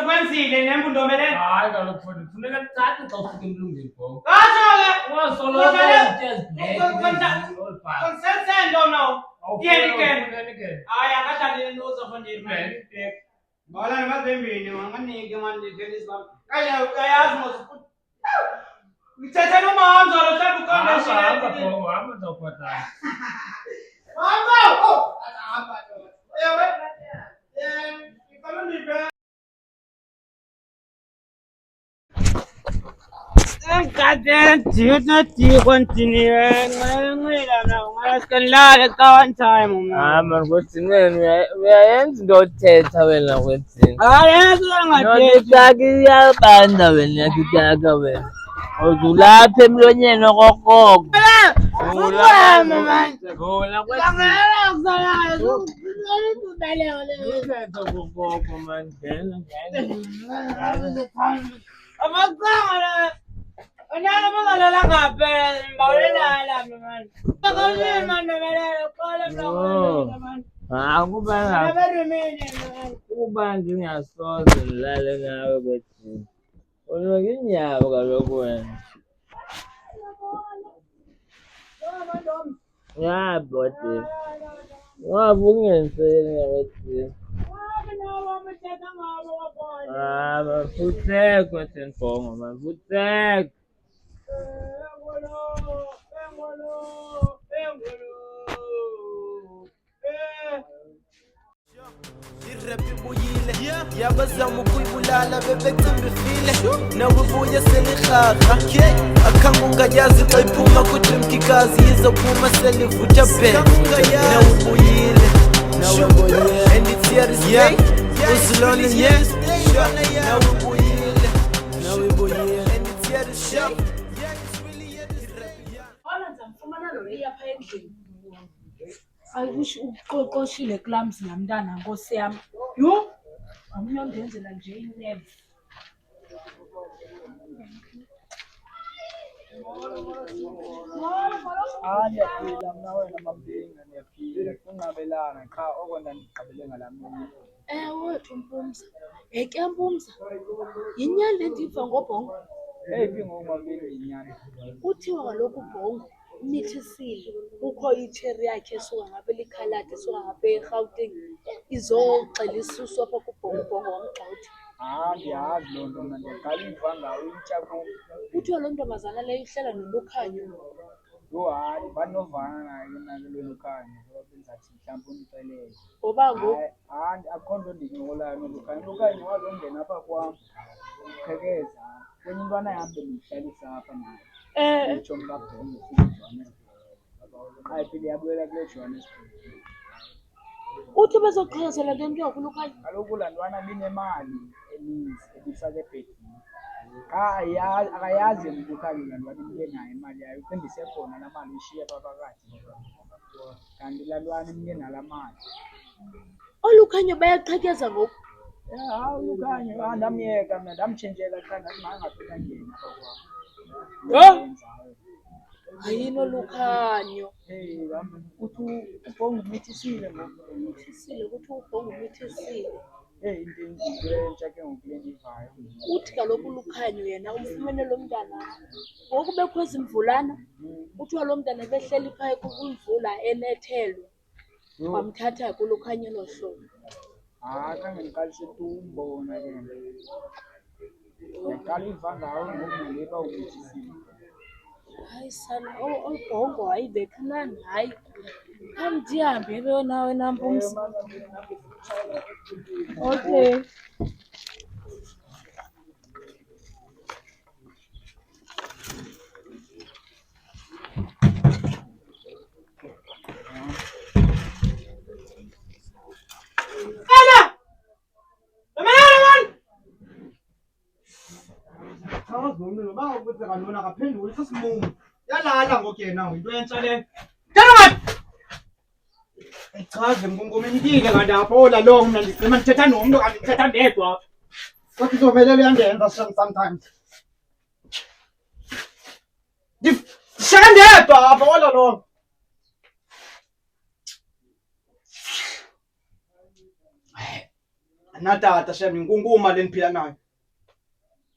Kwenzile nempundomeleni. Hayi kaloku mfowethu kufuneka cace xa ufika emlungwini bhobo. Katsho-ke. Ungasoloko utya Consensendo no. Yeni-ke. ke. Hayi akadlalile nozofundile. Ngola nabazembini manganike manje tennis bam. Uyayazi mos. Ngithethe nomama mzalo hlala ukhona Hamba bhobo, hamba ndizawubhatala. Hamba. Oh, hamba. Ewe. Ngicela uniphe. Goddamn, dude, not you continue. One time. Man, kwethini uyayenza into othetha wena kwethini. Notitaka iyabanda wena yakutaka wena. Uzulapha emlonyeni okokoko. Vula kwethini. Uthetha okokoko man. Unyalo bangalalela ngaphe ngibawulela man. Akuyini man nobelela qala man. Kuba ngingasoze ngilale ngawe kwethini. Unoke inyama kaloku wena. Ya body. Wabu ungengiseli kwethini. Futhek kwethini bongo man. Futhek. irap ibuyile yabazama ukuyibulala bebecimba ifile nawe ubuye selirharha akhange ungayazi xa iphuma kudrimkikazi yizophuma selivutha be nawe ubuyile and it's here to stay uzilona nawe ubuyile and it's here to stay. I wish uqoqoshile kulaa mzi laa mntana nkosi yam. Yho, amunye ondenzela nje ineve. Ndiyaphila mna wena Mambinga, ndiyaphila kunqabelana qha oko ndandiqabele ngalaa mini. Wethu Mpumza, ke Mpumza, yinyani le ndiva ngobhongo? Eyiphi ngoku Mambinga yinyani? Kuthiwa kaloku ubhongo umithisile, kukho itsheri yakhe esuka ngapha elikhaladi esuka ngapha eRhawutini izoxela isusu apha kubhongo ubhongo wamgxotha. Ndiyazi loo nto mna, ndiyaqala uyiva ngayo intsha kum. Kuthiwa loo ntombazana leyo ihlela noLukhanyo. Yho hayi, banovana naye ke mna ke lo Lukhanyo ngoba bendizathi mhlawumbi undixelele. Ngoba ngoku Akho nto ndiyincolayo noLukhanyo. uLukhanyo wazongena apha kwam uqhekeza kwenye intwana yam bendiyihlalisa apha naye. Itsho mkabhongo Johannesburg. Qha iphinde yabuyela kule Johannesburg. uthi bezoqhekezela ntoni ke kuLukhanyo? Kaloku laa ntwana binemali eninzi ebifake ebhedini. Qha akayazi yena uLukhanyo laa ntwana imke nayo imali yayo, ucinga isekhona laa mali uyishiye phaa phakathi. Kanti laa ntwana imke nalaa mali. OoLukhanyo bayaqhekeza ngoku? Hayi uLukhanyo ndamyeka mna, ndamtshintshela qha ndathi makangaphinda angene apha kwam. Yho, hayini oLukhanyo. Kuthi ubhongo umithisile ngoku. Umithisile, kuthiwa ubhongo umithisile. Into entsha ke ngoku le ndiyivayo. Uthi kaloku uLukhanyo yena umfumene lo mntana ngoku bekho ezimvulana. Kuthiwa lo mntana behleli phaya kwimvula enethelwe, wamthatha ke uLukhanyo elo hlobo. Khange ndiqalise tu umbona ke ngoku. Ndiyaqala uyiva ngawo ngoku naleka umithisile. Hayi sana, obhongo hayi bekumnandi hayi. Khange ndihambe ke nawe Mpumza. Okay. Akaphenduli sasimumu. Yalala ngoku yena into entsha le. Echaze ngomintike kanti aphola lo mna ndigcina ndithetha nomntu kanti ndithetha ndedwa. Kodwa izovele uyandenza sometimes. Ndishaya ndedwa aphola lo. Anatata shem inkunkuma leniphila nayo.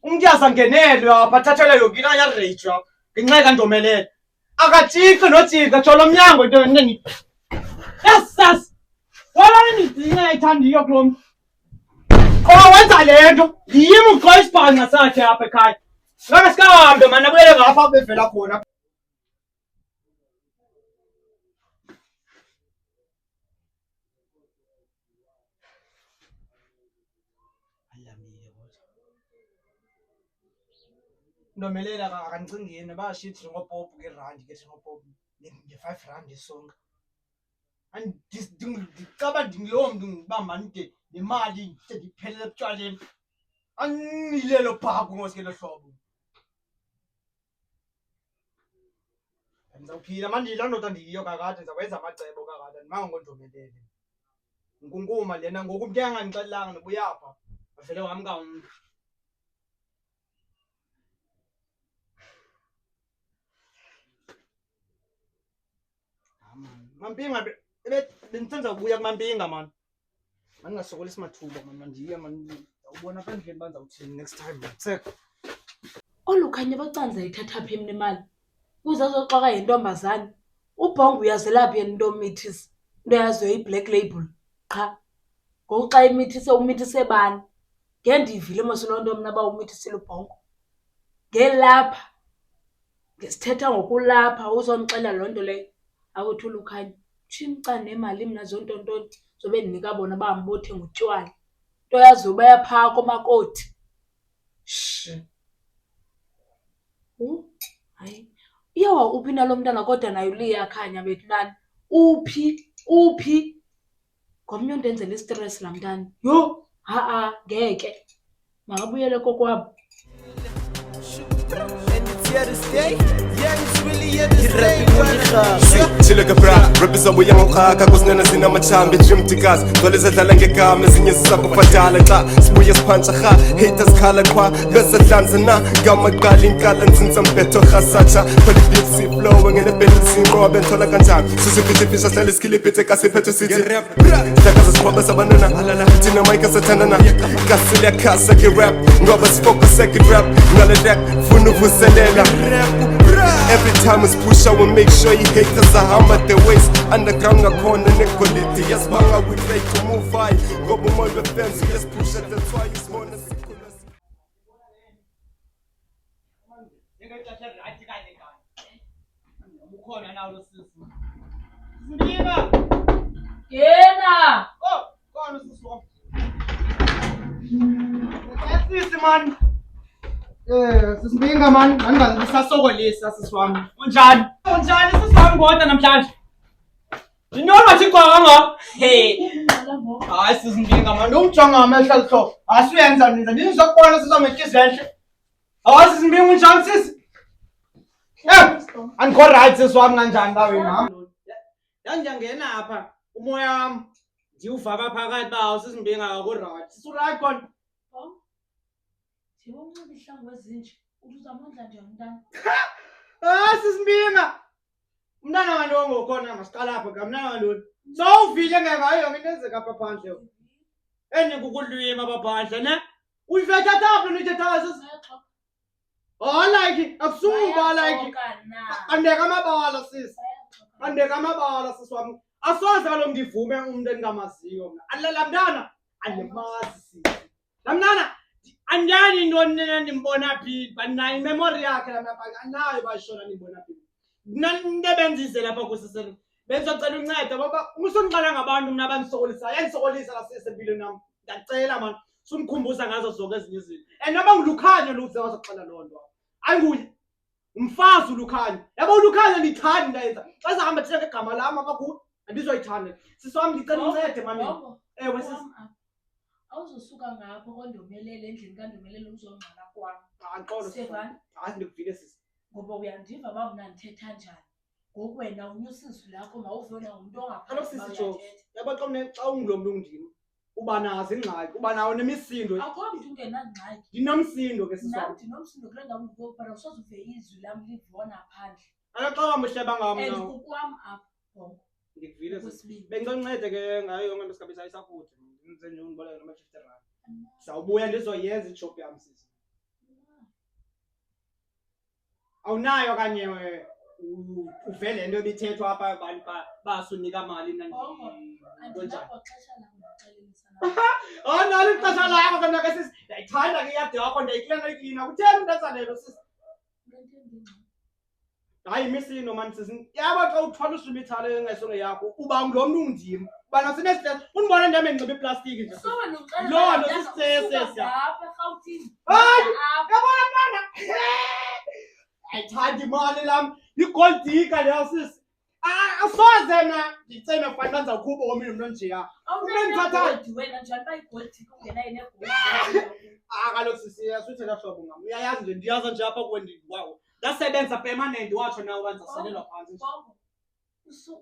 Umntiyaza ngenelwe apha thathelwe yonke into yarage apha. Ngenxa Ndomelele. Akajike nojika jola umnyango into neni. Yes. Wala nidinga ithandiyo kulo. Wenza lento. Yimi uqoqa isibhanqa sakhe apha ekhaya. Ngeke sikahambe man abuyele ngapha bevela khona. Ndomelele akanicingeni bayashithi ngopopu ngerandi ke singopopu nge-R5 isonka. Andicaba ndingilowo mntu ngibamba nide nemali ndiphelele ebutywaleni. Anilelo bhaku ngosikelo hlobo. Ndizawuphila mandila ndoda ndiyiyo kakade ndizakwenza amacebo kakade andimanga ngoNdomelele. Inkunkuma lena ngoku umntu anganixelelanga nobuyapha avele wamka umntu. Mampinga bendisenza ukubuya kumampinga man. Mandingasokolisi mathuba man mandiye man. Awubona apha endlini banizawuthini next time sekho. Olukhanya bacanza ithatha phi mina imali. Uzazoxoka yintombazane. Ubhongo uyazelaphi yena into omithisa. Into yaziyo i-black label. Qha. Ngoku xa imithise umithise bani? Ngendivile masolonto mna ba umithisile ubhongo. Ngelapha. Ngesithetha ngokulapha uzonixela loo nto leyo. Awuthi Olukhanya. Tshimca nemali mna zontontoni zobe ndinika bona bambothe ngotywala. Into yaziyo bayaphaa komakoti. Hayi. Iyawa uphi nalo mntana kodwa nayo liyakhanya bethu nani. Uphi. Ngomnye ondenzela istress laa mntana. Yho, ngeke. Makabuyele kokwabo. Here to stay, yeah, it's really here to stay. Chileka bra, represent we young khaka kusinena sina machambi gym tikas. Dole zadlala ngegama ezinye sisakubhadala xa sibuye siphantsa kha haters khala qwa bese dlanza na ngamaqala inkala nzinza mbetho khasacha pholi beats flow ngene beats inqobe nthola kanjani sisiphithi fisha hlale skiliphethe kasiphethe sithi rap sakaza sikhomba sabanana thina mic asathandana kasile khasa ke rap ngoba sifocus second rap ngale deck funa ukuvuselela every time is push I will make sure you haters are hammer the waist underground ngakhona nequality yasibanga we play to move high ngoba umoya wefans yes push it that's why you small sikhona Ngeke right kanye kanye. Ukhona nawo lo sisi. Sibika. Yena. Khona sisi wami. Sisi man. Sisibinga man, angazisasokolisa sisi wami. Unjani sisi wami kodwa namhlanje? Dinolo thixanga. Hayi sisibinga man, umjonga amehla lhlo. Asiyenza niza ndizokubona sizomethiza enhle. Hayi sisibinga unjani sisi? Andikho right sisi wami kanjani ba wena? Yangena apha umoya wami. Ndiwuva phakathi bawo sisibinga akho right. Sisu right khona. Unxiba ihlangu ezinje. Uzamandla nje umntana. Sisibinga. Umntana walongo khona masiqala apha ngamntana walona. Sawuvile ngayo yonke into ezeka apha phandle. Kukulwima apha phandle ne? Uyiveta tapho nithetha sisi. Like akusuba like. Andeka amabala sisi. Andeka amabala sisi wami. Asoze lo ngivume umuntu engamaziyo mina. Alela mntana andimazi sisi. La mntana anjani into nina ndimbona phi banayi memory yakhe lamabhaka anayo bashona ndimbona phi nandebenzise lapha kusiseni benzocela uncedo ngoba usonqala ngabantu mina abandisokolisa yandisokolisa la sisempilo nami ngiyacela man sumkhumbuza ngazo zonke ezinye izinto noba ngulukhanya luze wazoxela loo nto ayinguye umfazi ulukhanya yabo ulukhanya ndithandi ndayenza xa sihamba thina ngegama lami apha kuwo andizoyithanda siswami ndicela uncede mami ewe sisi awuzosuka ngapho koNdomelele endlini kaNdomelele uzongqala kwami. Anqolo Stefan. Hayi ndikuvile sisi. Ngoba uyandiva ba mna ndithetha njani. Ngoku wena unyusizwe lakho mawuvona umuntu ongaphansi bayathetha. Yabo xa ungilomntu ungindima. Uba nazo ingxaki, uba nawo nemisindo. Akho mntu ungenangxaki. Ndinomsindo ke sisi. Ndinomsindo kule ndawo ngokupara usoze uve izwi lami livona phandle. Xa wamuhleba ngami nawo. Kukwam apha. Ndikuvile sisi. Bengizoncede ke ngayo yonke into esikabisa isakude. Ngisenje ungiboleka noma 50 rand. Sawubuya ndizoyenza ijob yami sisi. Awunayo kanye uvele into ebithethwa apha abantu basunika imali nani. Nalo ixesha lakho kanti ke sisi ndayithanda ke iyadi yakho ndayiklina kutheni ndenza lelo sisi. Hayi misino man sisi yaba xa uthwala usumithale engesonge yakho uba ngilo mntu undim bana sinestress unibona ndame ngcobe iplastiki nje. Lo ndo sisese. Hayi yabona mntana. Ayithanda imali lam igold digger leyo sisi. Asoze na ndiceme fanele ndenza kubo omnye umuntu njeya. Wena njani bayigold kungena yena egold. Kaloku sisi asuthetha hlobo ngam. Uyayazi nje ndiyaza nje apha kwendi wawo. Ndasebenza permanent watsho nawe wenza selelwa phansi.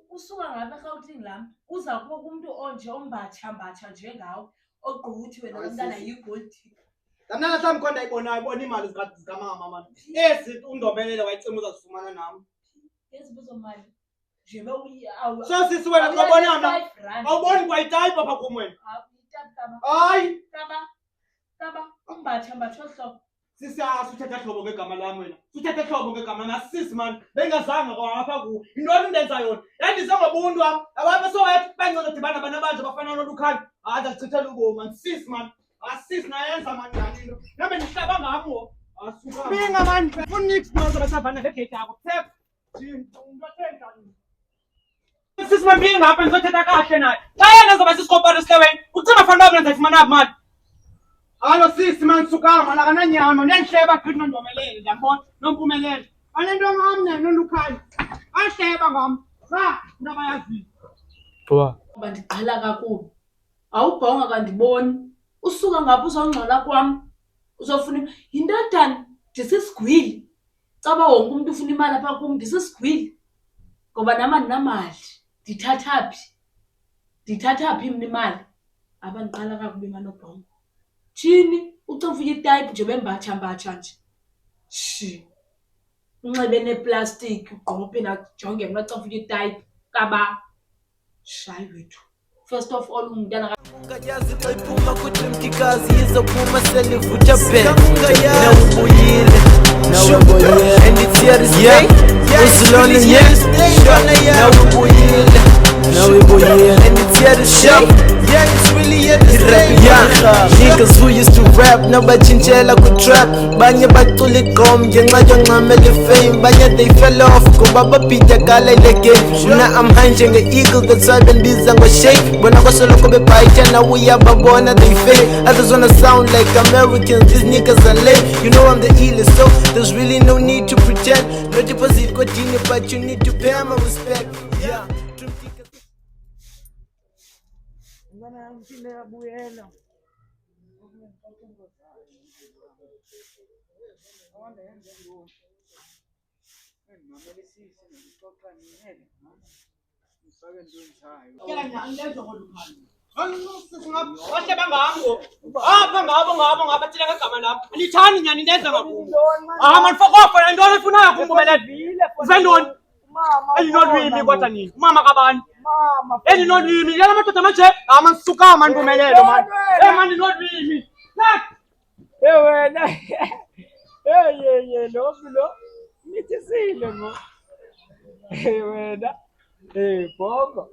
Usuka ngapha eGauteng lam uza kuwo kumuntu onje ombatsha njengawe ogquthi wena umntana yigold. Mna mhlawumbi khona ibona imali zikamama mama. Ezi undomelele wayicima uzazifumana nam. Ezibuzwa mali. So sisi wena xa ubona mna awuboni kwayitayipa apha kum wena. Hayi. Kaba umbatsha hlobo. Sisi asuthetha hlobo ngegama lam wena. Suthetha hlobo ngegama nasisi man. Bengazanga kwapha ku. Intoni ndenza yona? Yandize ngobuntu wam. Abantu sowathi bengcono dibana abantu abanje bafana nolukhanya. Hayi asichithela ubomi man. Sisi man. Asisi nayenza man yani into. Nabe ndihlaba ngamo. Asuka. Binga man. Funa nix nozo basavana ngegate yakho. Thep. Sisi mambinga ngapha ngizothetha kahle naye. Xa yena zoba sisikoparo sileweni. Ucima fanele uba ndizayifumana apha mali. Halo sisi man sukama man akananyama ndiyandihleba gqithi nondomelele ndiyambona nompumelele. Anento ngamne nolukhanya. Ahleba ngam. Into abayaziyo. Kuba ndiqhala kakubi. Awubhonga kandiboni. Usuka ngapha uzongcola kwam. Uzofuna yintodana ndisisigwili. Caba wonke umuntu ufuna imali apha kum ndisisigwili. Ngoba nama ndinamali. Ndithathaphi mina imali. Abandiqhala kakubi manobhonga. Thini ucofuye itype nje bembatsha nje. Shi. Unxibe neplastic ugqophe najonge mna cofuye itype kaba. Shayi wethu. First of all umntana Ungayazi xa iphuma kuthi mtikazi izophuma selivutha bheka nawubuyile and it's here to stay usilona nawubuyile and it's here to stay it's really here to stay niggas who used to rap nabachintshela ku-trap banye bacula igqom ngenxa yonxamela ifame banye they fell off ngoba babhidakala ile game mna I'm high njenge-eagle that's why bendiza ngo-shake bona kwasoloko bebhayitha nawe uyababona they fake others wanna sound like Americans these niggas are lame you know I'm the illest so there's really no need to pretend no deposit kodini but you need to pay my respect yeah Wahleba ngabo. Apha ngabo thina ngegama lam. Andithandi nyani ndenza ngakubo. Man fuck off wena intoni efunayo kumbumelele. Zendoni. Elinolwimi kodwa nini? Umama kabani? Elinolwimi. Yala madoda manje. Man suka man mpumelelo man. Man ndinolwimi. Wena. Lo. Nithisile ngo. Wena. Bongo.